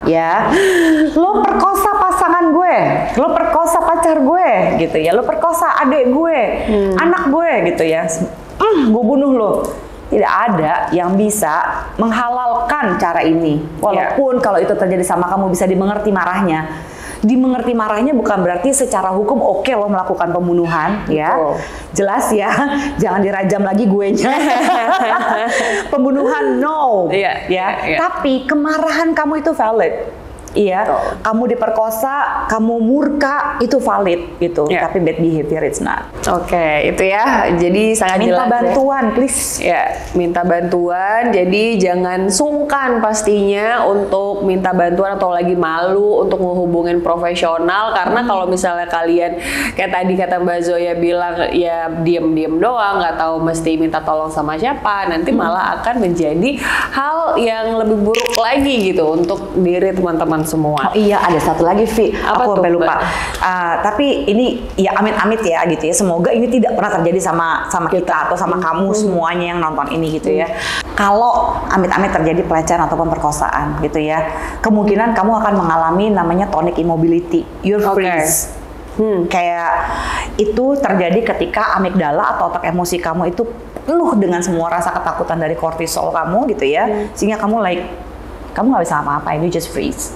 Ya, lo perkosa pasangan gue, lo perkosa pacar gue, gitu ya, lo perkosa adik gue, anak gue, gitu ya, gue bunuh lo. Tidak ada yang bisa menghalalkan cara ini, walaupun kalau itu terjadi sama kamu bisa dimengerti marahnya. Dimengerti marahnya bukan berarti secara hukum oke lo melakukan pembunuhan, ya. Jelas ya, jangan dirajam lagi gue nya. Pembunuhan no, ya. Tapi kemarahan kamu itu valid. Iya, kamu diperkosa, kamu murka, itu valid gitu. Tapi bad behavior it's not. Oke, itu ya. Jadi sangat minta jelas. Bantuan, please. Ya, minta bantuan. Jadi jangan sungkan pastinya untuk minta bantuan atau lagi malu untuk menghubungin profesional. Karena kalau misalnya kalian kayak tadi kata Mbak Zoya bilang ya diem-diem doang, nggak tahu mesti minta tolong sama siapa, nanti malah akan menjadi hal yang lebih buruk lagi gitu untuk diri teman-teman semua. Oh iya, ada satu lagi, Vi. Apa aku tuh, lupa. Tapi ini ya amit-amit ya gitu ya. Semoga ini tidak pernah terjadi sama kita atau sama kamu semuanya yang nonton ini gitu ya. Kalau amit-amit terjadi pelecehan ataupun perkosaan gitu ya, kemungkinan kamu akan mengalami namanya tonic immobility. You're freeze. Kayak itu terjadi ketika amigdala atau otak emosi kamu itu penuh dengan semua rasa ketakutan dari kortisol kamu gitu ya, sehingga kamu kamu nggak bisa apa-apain, you just freeze.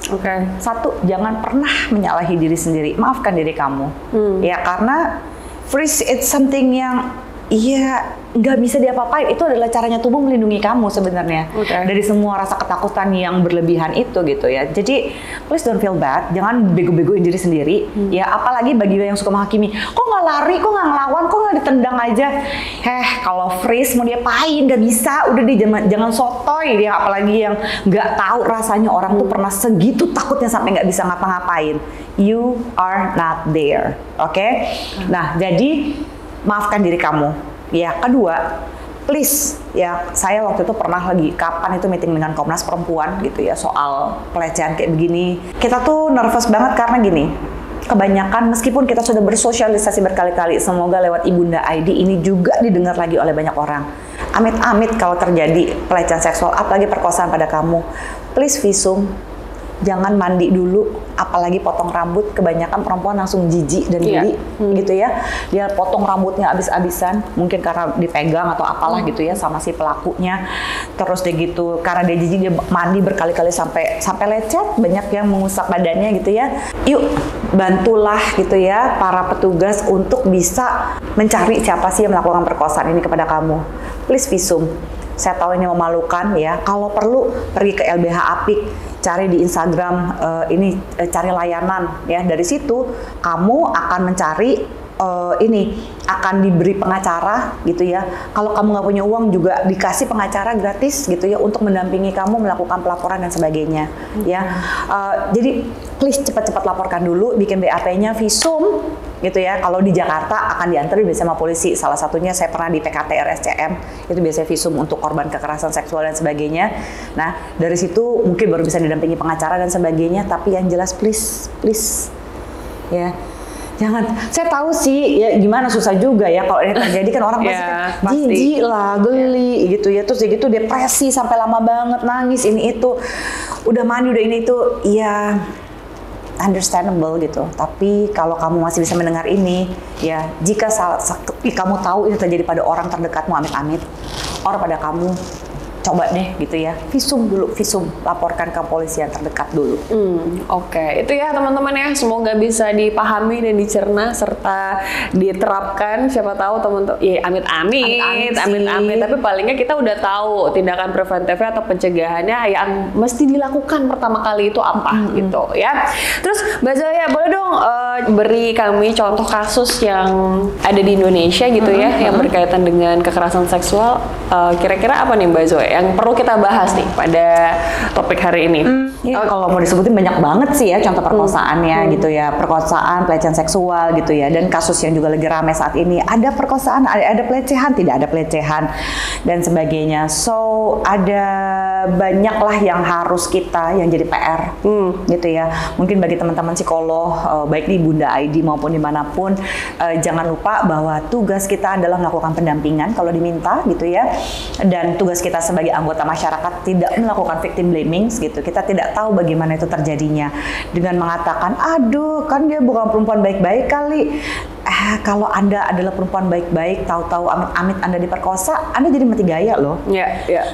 Satu, jangan pernah menyalahi diri sendiri, maafkan diri kamu. Ya karena freeze it's something yang nggak bisa diapa-apain. Itu adalah caranya tubuh melindungi kamu sebenarnya dari semua rasa ketakutan yang berlebihan itu gitu ya. Jadi please don't feel bad, jangan bego-begoin diri sendiri. Ya apalagi bagi yang suka menghakimi, kok nggak lari, kok nggak ngelawan, kok nggak ditendang aja. Kalau freeze mau diapain, nggak bisa. Udah jangan sotoy dia, apalagi yang nggak tahu rasanya orang tuh pernah segitu takutnya sampai nggak bisa ngapa-ngapain. You are not there, oke? Nah jadi maafkan diri kamu. Ya, kedua, please ya, saya waktu itu pernah lagi kapan itu meeting dengan Komnas Perempuan gitu ya soal pelecehan kayak begini. Kita tuh nervous banget karena gini. Kebanyakan meskipun kita sudah bersosialisasi berkali-kali, semoga lewat Ibunda ID ini juga didengar lagi oleh banyak orang. Amit-amit kalau terjadi pelecehan seksual, apalagi perkosaan pada kamu, please visum. Jangan mandi dulu, apalagi potong rambut. Kebanyakan perempuan langsung jijik dan geli gitu ya. Dia potong rambutnya abis-abisan, mungkin karena dipegang atau apalah gitu ya sama si pelakunya. Terus dia gitu, karena dia jijik dia mandi berkali-kali sampai lecet, banyak yang mengusap badannya gitu ya. Yuk, bantulah gitu ya para petugas untuk bisa mencari siapa sih yang melakukan perkosaan ini kepada kamu. Please visum. Saya tahu ini memalukan ya. Kalau perlu pergi ke LBH Apik, cari di Instagram cari layanan ya. Dari situ kamu akan mencari akan diberi pengacara gitu ya. Kalau kamu nggak punya uang juga dikasih pengacara gratis gitu ya untuk mendampingi kamu melakukan pelaporan dan sebagainya ya. Jadi please cepat-cepat laporkan dulu, bikin BAP-nya, visum gitu ya. Kalau di Jakarta akan diantar biasanya sama polisi. Salah satunya saya pernah di PKT RSCM, itu biasanya visum untuk korban kekerasan seksual dan sebagainya. Nah dari situ mungkin baru bisa didampingi pengacara dan sebagainya. Tapi yang jelas please ya. Jangan, saya tahu sih ya gimana susah juga ya kalau ini terjadi kan orang pasti kan jijik lah, geli gitu ya, terus gitu depresi sampai lama banget, nangis ini itu, udah mandi udah ini itu, ya understandable gitu. Tapi kalau kamu masih bisa mendengar ini, ya jika kamu tahu ini terjadi pada orang terdekatmu, amit-amit, orang pada kamu, coba deh gitu ya, visum dulu, laporkan ke polisi yang terdekat dulu. Oke, itu ya teman-teman ya, semoga bisa dipahami dan dicerna serta diterapkan. Siapa tahu teman-teman, ya amit-amit, tapi palingnya kita udah tahu tindakan preventifnya atau pencegahannya yang mesti dilakukan pertama kali itu apa gitu ya. Terus Mbak Zoya boleh dong beri kami contoh kasus yang ada di Indonesia gitu ya, yang berkaitan dengan kekerasan seksual. Kira-kira apa nih Mbak Zoya yang perlu kita bahas nih pada topik hari ini? Kalau mau disebutin banyak banget sih ya contoh perkosaannya gitu ya, perkosaan, pelecehan seksual gitu ya, dan kasus yang juga lagi ramai saat ini, ada perkosaan, ada pelecehan, tidak ada pelecehan dan sebagainya. So ada banyak lah yang harus kita yang jadi PR gitu ya. Mungkin bagi teman-teman psikolog baik di Bunda ID maupun dimanapun, jangan lupa bahwa tugas kita adalah melakukan pendampingan kalau diminta gitu ya, dan tugas kita sebagai sebagai anggota masyarakat tidak melakukan victim blaming gitu. Kita tidak tahu bagaimana itu terjadinya dengan mengatakan, aduh kan dia bukan perempuan baik-baik kali. Kalau Anda adalah perempuan baik-baik, tahu-tahu amit-amit Anda diperkosa, Anda jadi mati gaya loh.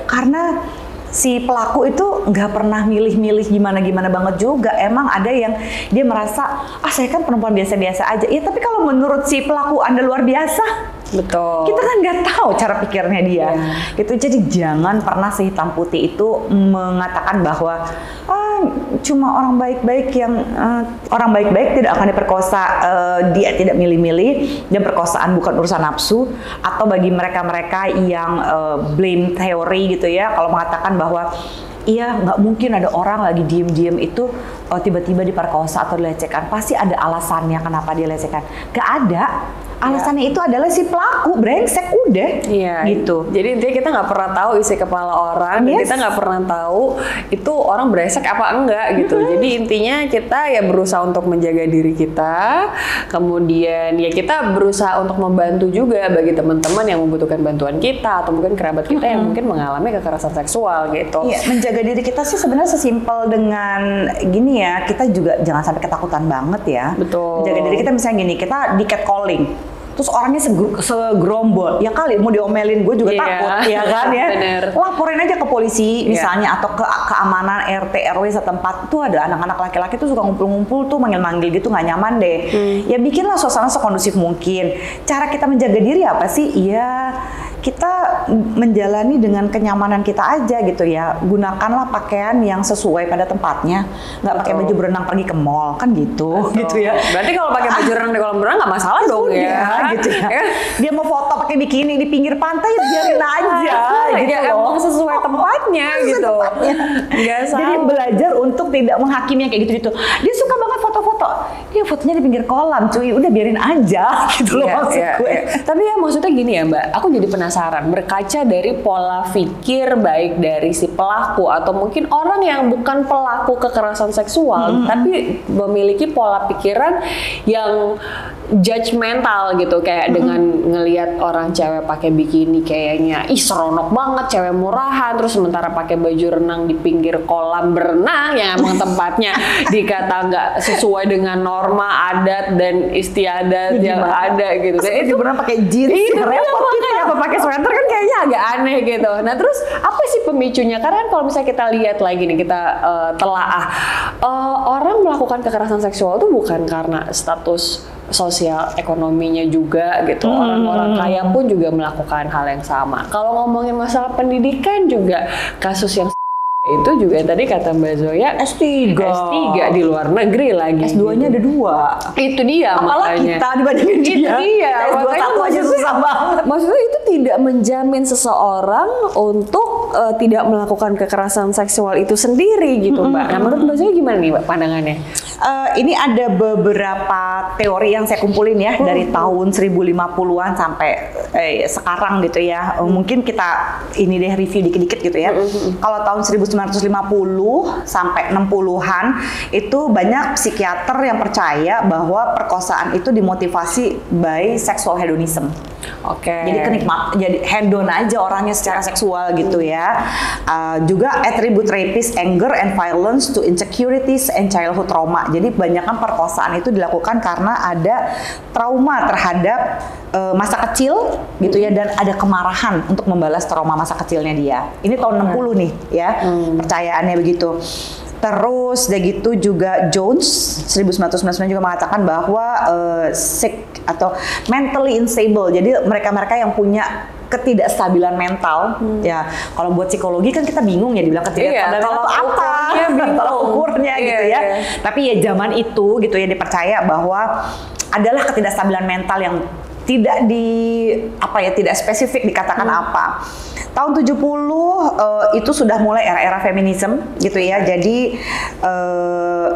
Karena si pelaku itu nggak pernah milih-milih gimana-gimana banget juga. Emang ada yang dia merasa, saya kan perempuan biasa-biasa aja. Ya tapi kalau menurut si pelaku Anda luar biasa, betul. Kita kan nggak tahu cara pikirnya dia. Gitu. Jadi jangan pernah sehitam putih itu mengatakan bahwa cuma orang baik-baik yang orang baik-baik tidak akan diperkosa, dia tidak milih-milih, dan perkosaan bukan urusan nafsu. Atau bagi mereka-mereka yang blame theory gitu ya, kalau mengatakan bahwa iya nggak mungkin ada orang lagi diem-diem itu tiba-tiba diperkosa atau dilecehkan, pasti ada alasannya kenapa dia lecehkan. Gak ada. Alasannya itu adalah si pelaku brengsek udah, gitu. Jadi intinya kita nggak pernah tahu isi kepala orang, dan kita nggak pernah tahu itu orang brengsek apa enggak gitu. Jadi intinya kita ya berusaha untuk menjaga diri kita, kemudian ya kita berusaha untuk membantu juga bagi teman-teman yang membutuhkan bantuan kita atau mungkin kerabat kita yang mungkin mengalami kekerasan seksual gitu. Iya, menjaga diri kita sih sebenarnya sesimpel dengan gini ya, kita juga jangan sampai ketakutan banget ya. Betul. Menjaga diri kita misalnya gini, kita di catcalling. Terus orangnya segerombol, ya kali mau diomelin gue juga takut, ya kan ya. Bener. Laporin aja ke polisi misalnya atau ke keamanan RT RW setempat. Tuh ada anak-anak laki-laki tuh suka ngumpul-ngumpul tuh manggil-manggil gitu, nggak nyaman deh. Ya bikinlah suasana sekondusif mungkin. Cara kita menjaga diri apa sih? Iya, kita menjalani dengan kenyamanan kita aja gitu ya. Gunakanlah pakaian yang sesuai pada tempatnya. Nggak pakai baju berenang pergi ke mall kan gitu. Gitu ya. Berarti kalau pakai baju renang di kolam renang nggak masalah dong ya. Gitu ya. Dia mau foto pakai bikini di pinggir pantai, biarin aja gitu ya, loh. emang sesuai tempatnya gitu. Nggak salah. Jadi belajar untuk tidak menghakimi yang kayak gitu-gitu. Dia suka banget foto-foto. Dia fotonya di pinggir kolam, cuy. Udah biarin aja gitu loh maksud gue. Tapi ya maksudnya gini ya Mbak, aku jadi penasaran berkaca dari pola pikir baik dari si pelaku atau mungkin orang yang bukan pelaku kekerasan seksual tapi memiliki pola pikiran yang judgmental gitu, kayak dengan ngelihat orang cewek pakai bikini kayaknya seronok banget, cewek murahan, terus sementara pakai baju renang di pinggir kolam berenang yang emang tempatnya dikata nggak sesuai dengan norma adat dan istiadat yang ada gitu. Dan itu berenang pakai jeans, repot kita apa pakai sweater kan kayaknya agak aneh gitu. Nah terus apa sih pemicunya? Karena kan kalau misalnya kita lihat lagi nih, kita telaah orang melakukan kekerasan seksual itu bukan karena status sosial ekonominya juga gitu. Orang-orang kaya pun juga melakukan hal yang sama. Kalau ngomongin masalah pendidikan juga kasus yang itu juga tadi kata Mbak Zoya S3 di luar negeri lagi. S2-nya ada 2. Itu dia apalagi makanya. Kita dibandingin dia. Itu dia. S2 satu aja susah banget. Maksudnya itu tidak menjamin seseorang untuk tidak melakukan kekerasan seksual itu sendiri gitu Mbak. Nah menurut Mbak Zoya gimana nih Mbak pandangannya? Ini ada beberapa teori yang saya kumpulin ya dari tahun 1050-an sampai sekarang gitu ya. Mungkin kita ini deh review dikit-dikit gitu ya. Kalau tahun 1950 sampai 60-an itu banyak psikiater yang percaya bahwa perkosaan itu dimotivasi by sexual hedonism. Jadi jadi hedon aja orangnya secara seksual gitu ya. Juga attribute rapist anger and violence to insecurities and childhood trauma. Jadi kebanyakan perkosaan itu dilakukan karena ada trauma terhadap masa kecil gitu ya, dan ada kemarahan untuk membalas trauma masa kecilnya dia. Ini tahun 60 nih ya, percayaannya begitu. Terus udah gitu juga Jones 1999 juga mengatakan bahwa sick atau mentally unstable. Jadi mereka-mereka yang punya ketidakstabilan mental ya. Kalau buat psikologi kan kita bingung ya dibilang ketidakstabilan kalau apa, kalau ukurnya gitu ya. Tapi ya zaman itu gitu ya dipercaya bahwa adalah ketidakstabilan mental yang tidak tidak spesifik dikatakan apa. Tahun 70 itu sudah mulai era-era feminisme gitu ya. Jadi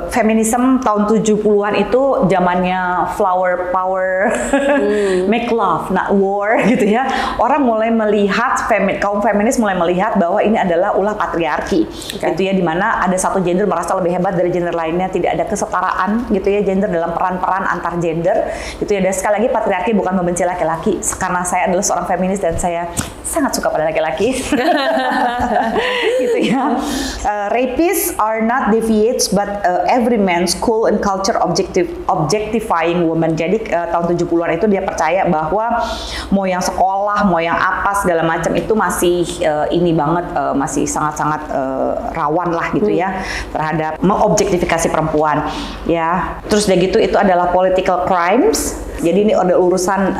feminisme tahun 70-an itu zamannya flower power, make love, not war gitu ya. Orang mulai melihat, kaum feminis mulai melihat bahwa ini adalah ulah patriarki, gitu ya, dimana ada satu gender merasa lebih hebat dari gender lainnya, tidak ada kesetaraan gitu ya gender dalam peran-peran antar gender, gitu ya. Dan sekali lagi patriarki bukan membenci laki-laki, karena saya adalah seorang feminis dan saya sangat suka pada laki-laki, gitu ya. Rapists are not deviates, but every man's cool and culture objectifying woman. Jadi tahun 70-an itu dia percaya bahwa mau yang sekolah, mau yang apa segala macam itu masih ini banget, masih sangat-sangat rawan lah gitu ya terhadap mengobjektifikasi perempuan ya. Terus udah gitu itu adalah political crimes. Jadi ini ada urusan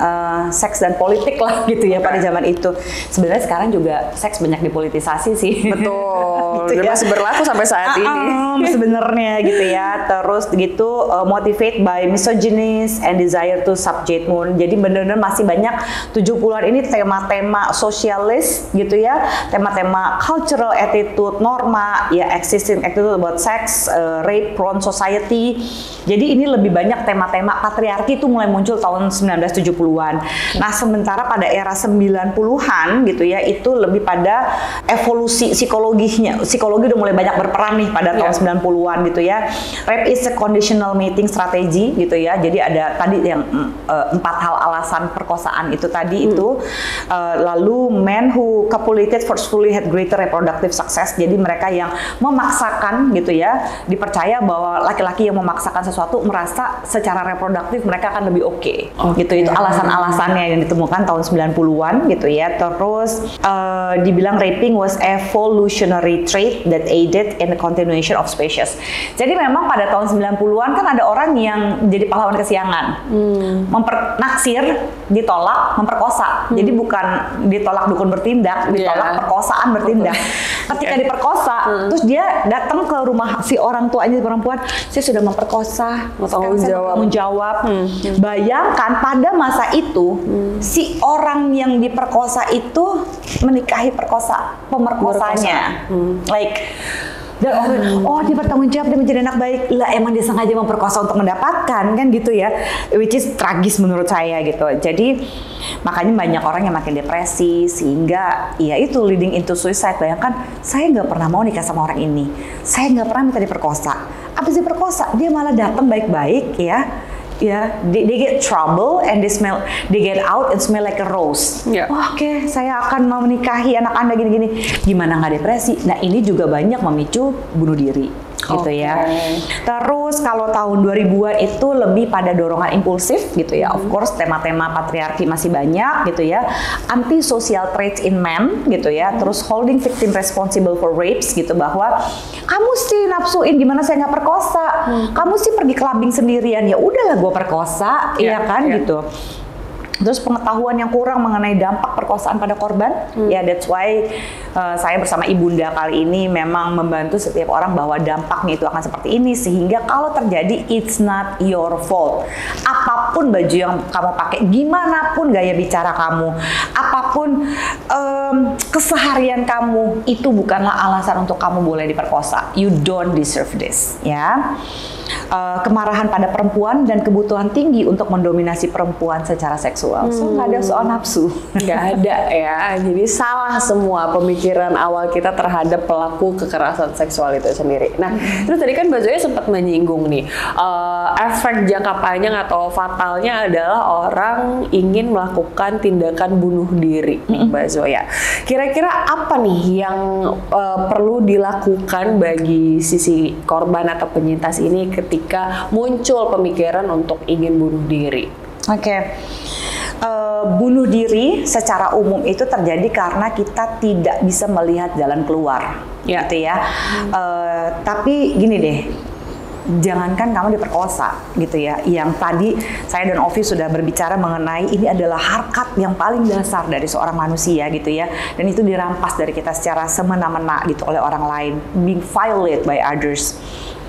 seks dan politik lah gitu ya pada zaman itu. Sebenarnya sekarang juga seks banyak dipolitisasi sih. Betul. Gitu ya. Masih berlaku sampai saat ini. Sebenarnya gitu ya. Terus gitu motivate by misogynist and desire to subjugate women. Jadi benar-benar masih banyak 70-an ini tema-tema sosialis gitu ya. Tema-tema cultural attitude, norma, ya existing attitude about sex, rape, prone society. Jadi ini lebih banyak tema-tema patriarki itu mulai muncul tahun 1970-an. Nah, sementara pada era 90-an gitu ya, itu lebih pada evolusi psikologinya. Psikologi udah mulai banyak berperan nih pada tahun 90-an gitu ya. Rape is a conditional mating strategy gitu ya. Jadi ada tadi yang 4 hal alasan perkosaan itu tadi itu. Lalu men who copulated forcefully had greater reproductive success. Jadi mereka yang memaksakan gitu ya, dipercaya bahwa laki-laki yang memaksakan sesuatu merasa secara reproduktif mereka akan lebih oke. Gitu, itu alasan-alasannya yang ditemukan tahun 90-an gitu ya. Terus dibilang raping was evolutionary trait that aided in the continuation of species. Jadi memang pada tahun 90-an kan ada orang yang jadi pahlawan kesiangan. Naksir, ditolak, memperkosa. Jadi bukan ditolak dukun bertindak, ditolak perkosaan bertindak. Ketika diperkosa, terus dia datang ke rumah si orang tuanya perempuan, saya sudah memperkosa, tanggung jawab. Bayangkan pada masa itu si orang yang diperkosa itu menikahi pemerkosanya, like. Dan oh dia bertanggung jawab, dia menjadi anak baik lah, emang dia sengaja memperkosa untuk mendapatkan kan gitu ya, which is tragis menurut saya gitu. Jadi makanya banyak orang yang makin depresi sehingga ya itu leading into suicide. Bayangkan saya nggak pernah mau nikah sama orang ini, saya nggak pernah minta diperkosa, abis diperkosa dia malah datang baik-baik ya. Ya, they get trouble and they get out and smell like a rose. Oke, saya akan mau menikahi anak Anda gini-gini. Gimana nggak depresi? Nah, ini juga banyak memicu bunuh diri. Gitu ya. Terus kalau tahun 2000-an itu lebih pada dorongan impulsif gitu ya. Of course tema-tema patriarki masih banyak gitu ya. Anti-social traits in men gitu ya. Terus holding victim responsible for rapes gitu, bahwa kamu sih nafsuin, gimana saya nggak perkosa? Kamu sih pergi clubbing sendirian, ya udahlah gue perkosa, iya kan gitu. Terus pengetahuan yang kurang mengenai dampak perkosaan pada korban, ya that's why saya bersama Ibunda kali ini memang membantu setiap orang bahwa dampaknya itu akan seperti ini, sehingga kalau terjadi it's not your fault. Apapun baju yang kamu pakai, gimana pun gaya bicara kamu, apapun keseharian kamu, itu bukanlah alasan untuk kamu boleh diperkosa. You don't deserve this, ya. Kemarahan pada perempuan dan kebutuhan tinggi untuk mendominasi perempuan secara seksual. So nggak ada soal nafsu. Nggak ada ya. Jadi salah semua pemikiran awal kita terhadap pelaku kekerasan seksual itu sendiri. Nah, terus tadi kan Mbak Zoya sempat menyinggung nih, efek jangka panjang atau fatalnya adalah orang ingin melakukan tindakan bunuh diri, Mbak Zoya. Kira-kira apa nih yang perlu dilakukan bagi sisi korban atau penyintas ini ketika muncul pemikiran untuk ingin bunuh diri? Bunuh diri secara umum itu terjadi karena kita tidak bisa melihat jalan keluar, gitu ya. Tapi gini deh, jangankan kamu diperkosa gitu ya, yang tadi saya dan Ovi sudah berbicara mengenai ini adalah harkat yang paling dasar dari seorang manusia gitu ya, dan itu dirampas dari kita secara semena-mena gitu oleh orang lain, being violated by others.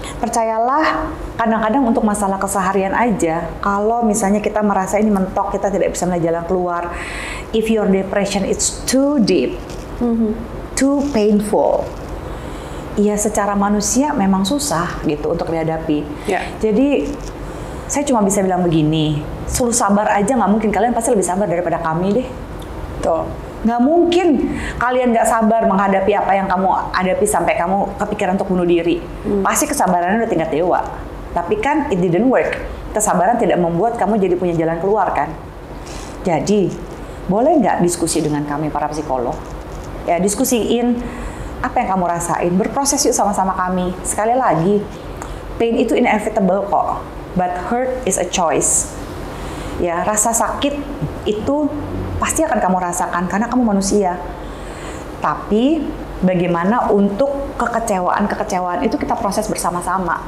Percayalah, kadang-kadang untuk masalah keseharian aja, kalau misalnya kita merasa ini mentok, kita tidak bisa melihat jalan keluar, if your depression is too deep, too painful, ya secara manusia memang susah gitu untuk dihadapi. Jadi saya cuma bisa bilang begini, suruh sabar aja nggak mungkin, kalian pasti lebih sabar daripada kami deh. Tuh. Nggak mungkin kalian nggak sabar menghadapi apa yang kamu hadapi sampai kamu kepikiran untuk bunuh diri. Pasti kesabarannya udah tingkat dewa. Tapi kan it didn't work. Kesabaran tidak membuat kamu jadi punya jalan keluar kan. Jadi boleh nggak diskusi dengan kami para psikolog? Ya diskusiin apa yang kamu rasain, berproses yuk sama-sama kami. Sekali lagi, pain itu inevitable kok, but hurt is a choice. Ya, rasa sakit itu pasti akan kamu rasakan karena kamu manusia. Tapi bagaimana untuk kekecewaan itu kita proses bersama-sama.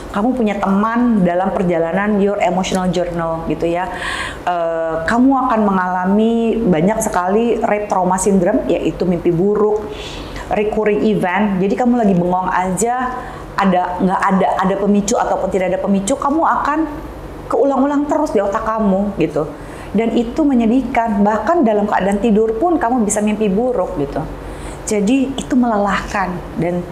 Kamu punya teman dalam perjalanan your emotional journal gitu ya. Kamu akan mengalami banyak sekali rape trauma syndrome, yaitu mimpi buruk, recurring event. Jadi kamu lagi bengong aja, ada pemicu ataupun tidak ada pemicu, kamu akan keulang-ulang terus di otak kamu gitu. Dan itu menyedihkan. Bahkan dalam keadaan tidur pun kamu bisa mimpi buruk gitu. Jadi itu melelahkan. Dan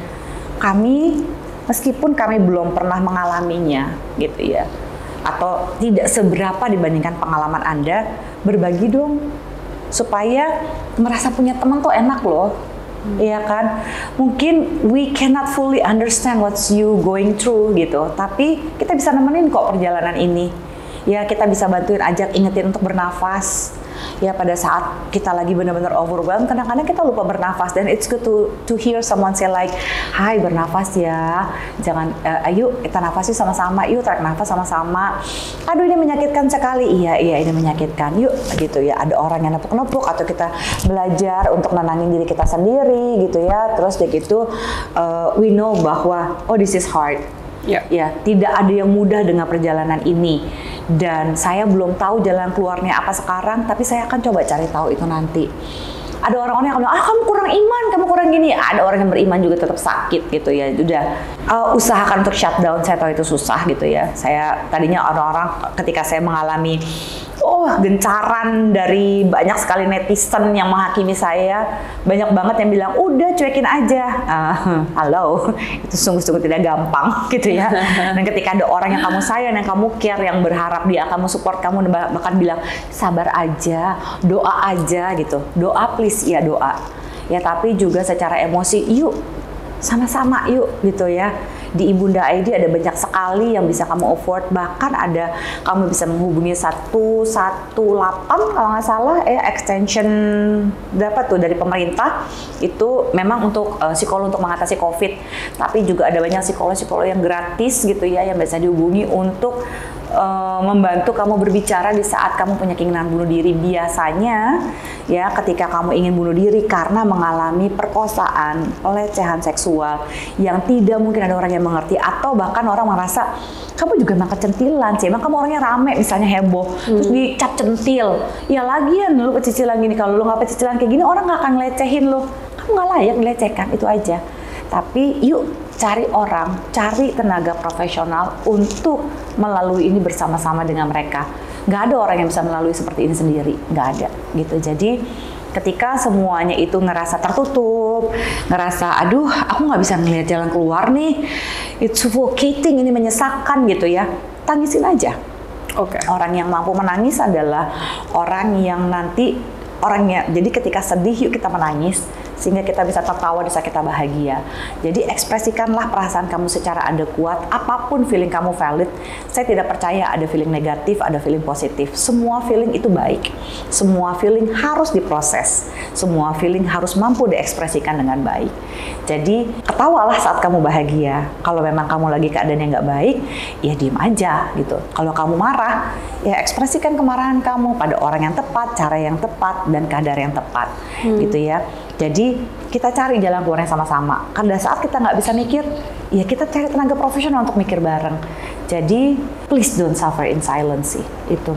kami, meskipun kami belum pernah mengalaminya gitu ya, atau tidak seberapa dibandingkan pengalaman Anda, berbagi dong supaya merasa punya teman tuh enak loh. Iya kan, mungkin we cannot fully understand what's you going through gitu, tapi kita bisa nemenin kok perjalanan ini. Ya kita bisa bantuin, ajak, ingetin untuk bernafas. Ya pada saat kita lagi benar-benar overwhelmed, kadang-kadang kita lupa bernafas, dan it's good to hear someone say like, "Hai, bernafas ya, jangan, ayo kita nafas yuk sama-sama, yuk tarik nafas sama-sama. Aduh ini menyakitkan sekali, iya ini menyakitkan, yuk gitu ya." Ada orang yang nepuk-nepuk, atau kita belajar untuk nenangin diri kita sendiri gitu ya. Terus kayak gitu, we know bahwa this is hard. Ya, tidak ada yang mudah dengan perjalanan ini. Dan saya belum tahu jalan keluarnya apa sekarang, tapi saya akan coba cari tahu itu nanti. Ada orang-orang yang bilang, kamu kurang iman, kamu kurang gini. Ada orang yang beriman juga tetap sakit gitu ya. Udah, usahakan untuk shutdown. Saya tahu itu susah gitu ya. Saya tadinya orang-orang ketika saya mengalami gencaran dari banyak sekali netizen yang menghakimi saya, banyak banget yang bilang udah cuekin aja. Halo, itu sungguh-sungguh tidak gampang gitu ya. Dan ketika ada orang yang kamu sayang, yang kamu care, yang berharap dia akan support kamu, bahkan bilang sabar aja, doa aja gitu. Doa please, ya doa. Ya tapi juga secara emosi, yuk sama-sama yuk gitu ya. Di Ibunda ID ada banyak sekali yang bisa kamu afford, bahkan ada kamu bisa menghubungi 118 kalau nggak salah ya, extension berapa tuh dari pemerintah, itu memang untuk psikolog untuk mengatasi COVID. Tapi juga ada banyak psikolog yang gratis gitu ya, yang bisa dihubungi untuk membantu kamu berbicara di saat kamu punya keinginan bunuh diri. Biasanya ya ketika kamu ingin bunuh diri karena mengalami perkosaan, pelecehan seksual yang tidak mungkin ada orang yang mengerti, atau bahkan orang merasa kamu juga emang kecentilan sih, emang kamu orangnya rame misalnya, heboh, terus dicap centil. Ya lagian lu pecicilan gini, kalau lu nggak pecicilan kayak gini orang nggak akan ngelecehin lu, kamu nggak layak dilecehkan, itu aja. Tapi yuk cari orang, cari tenaga profesional untuk melalui ini bersama-sama dengan mereka. Nggak ada orang yang bisa melalui seperti ini sendiri, nggak ada gitu. Jadi ketika semuanya itu ngerasa tertutup, ngerasa aduh aku nggak bisa ngelihat jalan keluar nih, it's suffocating, ini menyesakkan gitu ya, tangisin aja. Orang yang mampu menangis adalah orang yang jadi ketika sedih yuk kita menangis, sehingga kita bisa tertawa di saat kita bahagia. Jadi ekspresikanlah perasaan kamu secara adekuat, apapun feeling kamu valid. Saya tidak percaya ada feeling negatif, ada feeling positif. Semua feeling itu baik. Semua feeling harus diproses. Semua feeling harus mampu diekspresikan dengan baik. Jadi ketawalah saat kamu bahagia. Kalau memang kamu lagi keadaan yang nggak baik, ya diem aja gitu. Kalau kamu marah, ya ekspresikan kemarahan kamu pada orang yang tepat, cara yang tepat, dan kadar yang tepat gitu ya. Jadi kita cari jalan keluarnya sama-sama. Karena saat kita nggak bisa mikir, ya kita cari tenaga profesional untuk mikir bareng. Jadi please don't suffer in silence sih, itu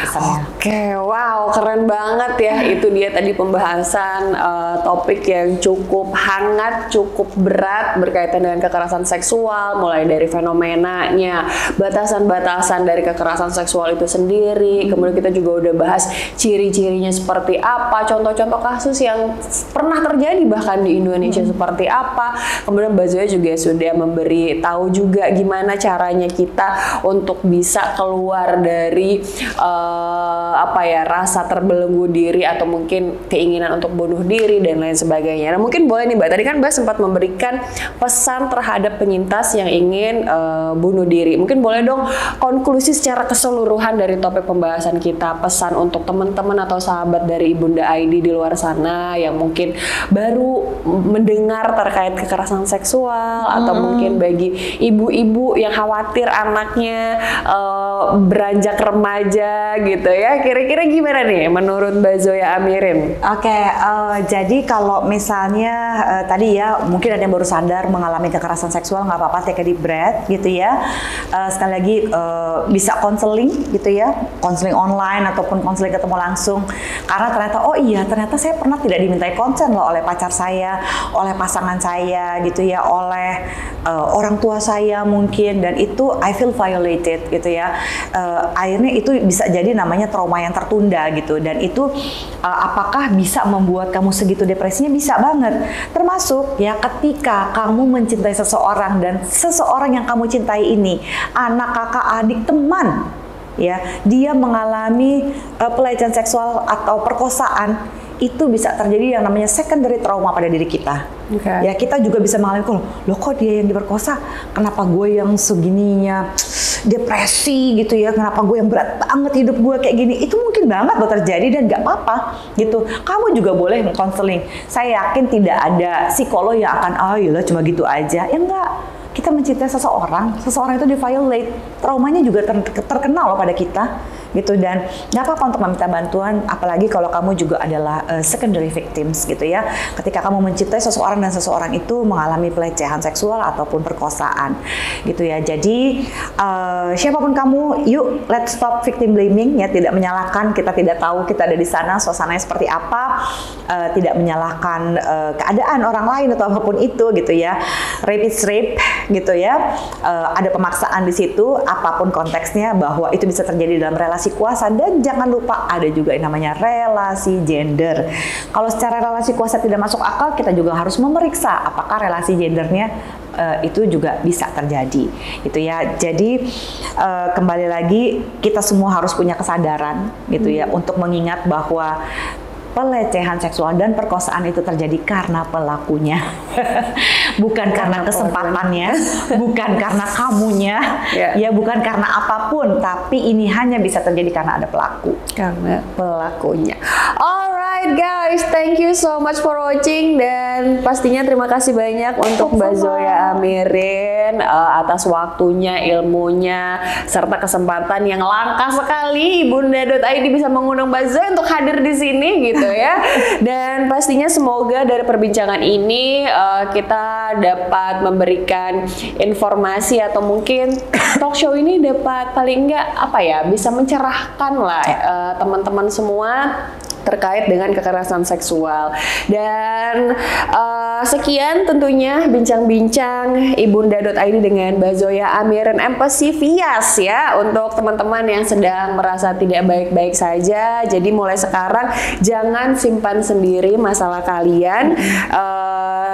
pesannya. Oke, wow, keren banget ya. Itu dia tadi pembahasan topik yang cukup hangat, cukup berat berkaitan dengan kekerasan seksual, mulai dari fenomenanya, batasan-batasan dari kekerasan seksual itu sendiri. Kemudian kita juga udah bahas ciri-cirinya seperti apa, contoh-contoh kasus yang pernah terjadi bahkan di Indonesia seperti apa. Kemudian Mbak Zoya juga sudah memberi tahu juga gimana caranya kita untuk bisa keluar dari rasa terbelenggu diri atau mungkin keinginan untuk bunuh diri dan lain sebagainya. Nah, mungkin boleh nih Mbak, tadi kan Mbak sempat memberikan pesan terhadap penyintas yang ingin bunuh diri. Mungkin boleh dong konklusi secara keseluruhan dari topik pembahasan kita, pesan untuk teman-teman atau sahabat dari Ibunda ID di luar sana yang mungkin baru mendengar terkait kekerasan seksual, atau mungkin bagi ibu-ibu yang khawatir anaknya beranjak remaja gitu ya. Kira-kira gimana nih menurut Mbak Zoya Amirin? Oke, jadi kalau misalnya tadi ya mungkin ada yang baru sadar mengalami kekerasan seksual, nggak apa-apa, take a deep breath gitu ya. Sekali lagi bisa konseling gitu ya, konseling online ataupun konseling ketemu langsung. Karena ternyata ternyata saya pernah tidak dimintai konsen loh oleh pacar saya, oleh pasangan saya gitu ya, oleh orang tua saya mungkin, dan itu I feel violated gitu ya. Akhirnya itu bisa jadi namanya trauma yang tertunda gitu, dan itu apakah bisa membuat kamu segitu depresinya? Bisa banget. Termasuk ya ketika kamu mencintai seseorang dan seseorang yang kamu cintai ini anak, kakak, adik, teman ya, dia mengalami pelecehan seksual atau perkosaan, itu bisa terjadi yang namanya secondary trauma pada diri kita. Ya, kita juga bisa mengalami, loh kok dia yang diperkosa, kenapa gue yang segininya depresi gitu ya, kenapa gue yang berat banget hidup gue kayak gini. Itu mungkin banget loh terjadi dan gak apa-apa gitu. Kamu juga boleh konseling. Saya yakin tidak ada psikolog yang akan yalah cuma gitu aja. Ya enggak. Kita mencintai seseorang itu di-violate, traumanya juga terkenal loh pada kita gitu, dan nggak apa-apa untuk meminta bantuan, apalagi kalau kamu juga adalah secondary victims gitu ya, ketika kamu mencintai seseorang dan seseorang itu mengalami pelecehan seksual ataupun perkosaan gitu ya. Jadi siapapun kamu, yuk let's stop victim blaming ya, tidak menyalahkan, kita tidak tahu kita ada di sana suasananya seperti apa, tidak menyalahkan keadaan orang lain atau apapun itu gitu ya. Rape is rape gitu ya, ada pemaksaan di situ, apapun konteksnya, bahwa itu bisa terjadi dalam relasi kuasa, dan jangan lupa ada juga yang namanya relasi gender. Kalau secara relasi kuasa tidak masuk akal, kita juga harus memeriksa apakah relasi gendernya itu juga bisa terjadi gitu ya. Jadi kembali lagi kita semua harus punya kesadaran gitu ya, untuk mengingat bahwa pelecehan seksual dan perkosaan itu terjadi karena pelakunya, bukan karena kesempatannya, bukan karena kamunya, ya bukan karena apapun, tapi ini hanya bisa terjadi karena ada pelaku, karena pelakunya. Alright guys, thank you so much for watching, dan pastinya terima kasih banyak untuk Mbak Zoya Amirin atas waktunya, ilmunya, serta kesempatan yang langka sekali Ibunda.id bisa mengundang Mbak Zoya untuk hadir di sini gitu ya. Dan pastinya semoga dari perbincangan ini kita dapat memberikan informasi, atau mungkin talk show ini dapat paling enggak bisa mencerahkan lah teman-teman semua terkait dengan kekerasan seksual. Dan sekian tentunya bincang-bincang Ibunda.id dengan Mbak Zoya Amirin Empathy Vias ya, untuk teman-teman yang sedang merasa tidak baik-baik saja. Jadi mulai sekarang jangan simpan sendiri masalah kalian.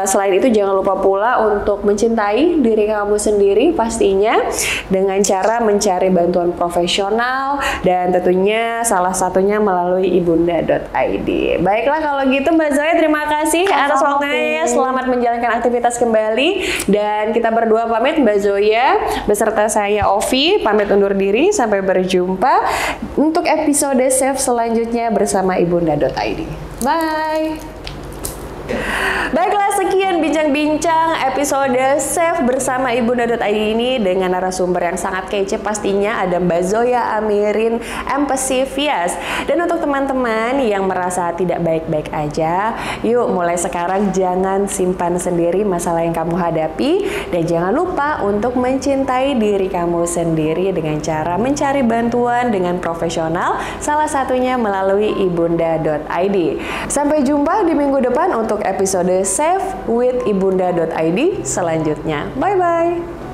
Selain itu jangan lupa pula untuk mencintai diri kamu sendiri pastinya, dengan cara mencari bantuan profesional, dan tentunya salah satunya melalui Ibunda.id. Baiklah kalau gitu Mbak Zoya, terima kasih atas waktunya. Selamat menjalankan aktivitas kembali, dan kita berdua pamit, Mbak Zoya beserta saya Ovi pamit undur diri. Sampai berjumpa untuk episode Safe selanjutnya bersama Ibunda.id. Bye. Baiklah, sekian bincang-bincang episode Save bersama Ibunda.id ini dengan narasumber yang sangat kece pastinya, ada Mbak Zoya Amirin Empesivias. Dan untuk teman-teman yang merasa tidak baik-baik aja, yuk mulai sekarang jangan simpan sendiri masalah yang kamu hadapi, dan jangan lupa untuk mencintai diri kamu sendiri dengan cara mencari bantuan dengan profesional, salah satunya melalui Ibunda.id. Sampai jumpa di minggu depan untuk episode Save with Ibunda.id selanjutnya. Bye-bye.